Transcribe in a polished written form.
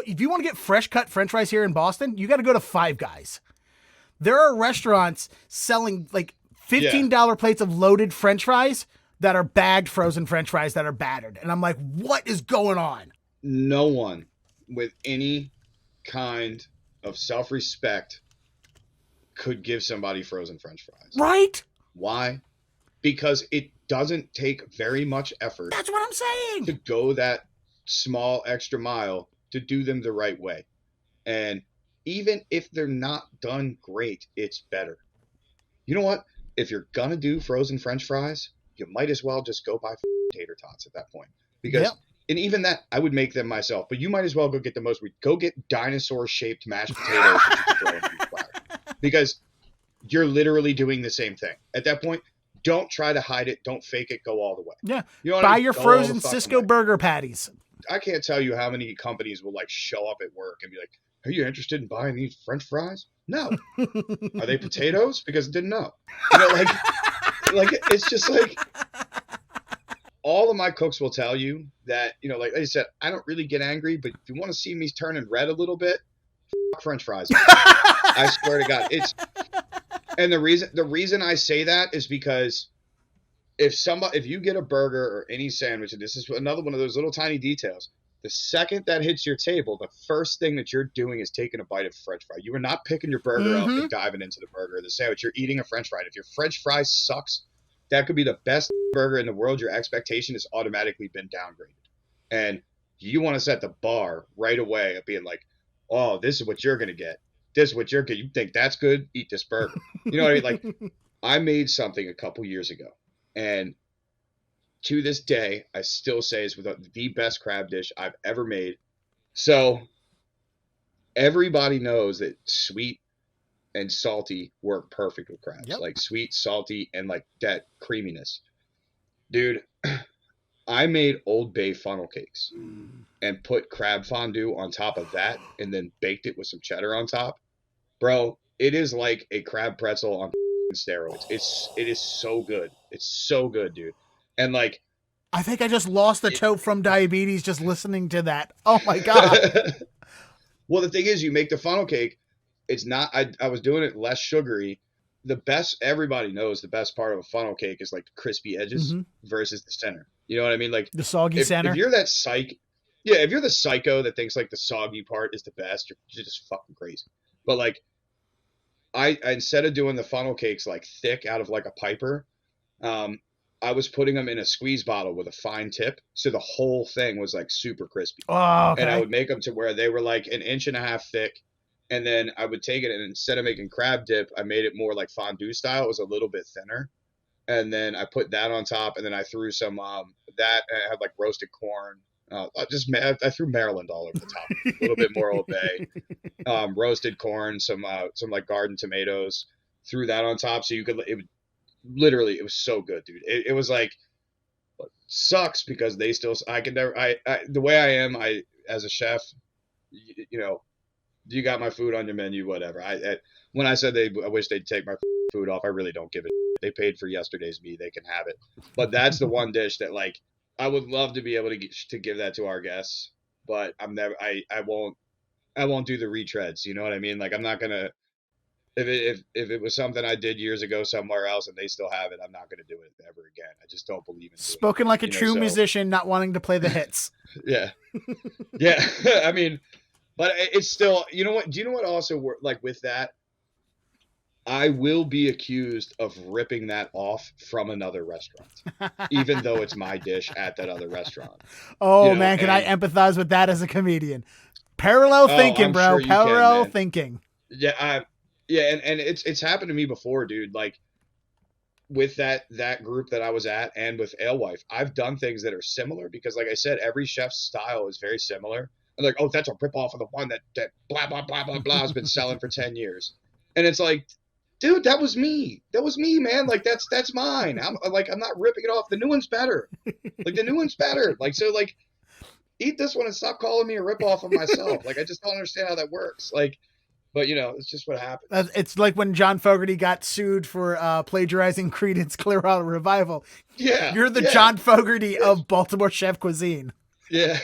if you want to get fresh cut French fries here in Boston, you got to go to Five Guys. There are restaurants selling like $15 plates of loaded French fries that are bagged frozen French fries that are battered. And I'm like, what is going on? No one with any kind of self-respect could give somebody frozen French fries. Right? Why? Because it doesn't take very much effort. That's what I'm saying. To go that small extra mile to do them the right way. And even if they're not done great, it's better. You know what? If you're going to do frozen French fries, you might as well just go buy tater tots at that point. Because, and even that, I would make them myself. But you might as well go get the most. Go get dinosaur-shaped mashed potatoes that you can throw into the flour. Because you're literally doing the same thing. At that point, don't try to hide it. Don't fake it. Go all the way. Yeah. You know Buy your frozen Cisco burger patties. I can't tell you how many companies will like show up at work and be like, "Are you interested in buying these French fries?" No. Are they potatoes? Because I didn't know. You know, like it's just like all of my cooks will tell you that, you know, like I said, I don't really get angry, but if you want to see me turning red a little bit, French fries. I swear to God, and the reason I say that is because if you get a burger or any sandwich, and this is another one of those little tiny details, the second that hits your table, the first thing that you're doing is taking a bite of French fry. You are not picking your burger up and diving into the burger or the sandwich. You're eating a French fry. If your French fry sucks, that could be the best burger in the world. Your expectation has automatically been downgraded. And you want to set the bar right away of being like, oh, this is what you're going to get. This is what you're going to. You think that's good? Eat this burger. You know what I mean? Like, I made something a couple years ago. And to this day, I still say it's the best crab dish I've ever made. So everybody knows that sweet and salty work perfect with crabs. Yep. Like sweet, salty, and like that creaminess. Dude, I made Old Bay funnel cakes and put crab fondue on top of that and then baked it with some cheddar on top. Bro, it is like a crab pretzel on steroids. It is so good. It's so good, dude. And like, I think I just lost the tote from diabetes just listening to that. Oh my God. Well, the thing is, you make the funnel cake. It's not, I was doing it less sugary. The best, everybody knows the best part of a funnel cake is like the crispy edges versus the center. You know what I mean? Like the soggy center. If you're that if you're the psycho that thinks like the soggy part is the best, you're just fucking crazy. But like, I instead of doing the funnel cakes like thick out of like a piper, I was putting them in a squeeze bottle with a fine tip, so the whole thing was like super crispy. Oh, okay. And I would make them to where they were like 1.5 inches thick, and then I would take it and instead of making crab dip, I made it more like fondue style. It was a little bit thinner, and then I put that on top, and then I threw some that and I had like roasted corn. I threw Maryland all over the top. A little bit more Old Bay, roasted corn, some like garden tomatoes. Threw that on top, so you could. It was so good, dude. It was like, sucks because they still. I can never. The way I am, as a chef, you know, you got my food on your menu, whatever. When I said I wish they'd take my food off, I really don't give it. They paid for yesterday's meal, they can have it. But that's the one dish that like. I would love to be able to give that to our guests, but I won't do the retreads. You know what I mean? Like I'm not gonna, if it was something I did years ago somewhere else and they still have it, I'm not gonna do it ever again. I just don't believe in spoken like a true musician, not wanting to play the hits. Yeah. Yeah. I mean, but it's still, you know what, do you know what also like with that? I will be accused of ripping that off from another restaurant, even though it's my dish at that other restaurant. Oh, you know, man, can I empathize with that as a comedian? Parallel thinking, bro. Sure parallel thinking. Yeah, and it's happened to me before, dude. Like with that group that I was at and with Alewife, I've done things that are similar because, like I said, every chef's style is very similar. I'm like, oh, that's a ripoff of the one that blah blah blah blah blah has been selling for 10 years, and it's like. Dude, that was me. That was me, man. Like that's mine. I'm not ripping it off. The new one's better. Like the new one's better. Like so, like eat this one and stop calling me a ripoff of myself. Like I just don't understand how that works. Like, but you know, it's just what happened. It's like when John Fogerty got sued for plagiarizing Creedence Clearwater Revival. Yeah, you're the John Fogerty of Baltimore chef cuisine. Yeah.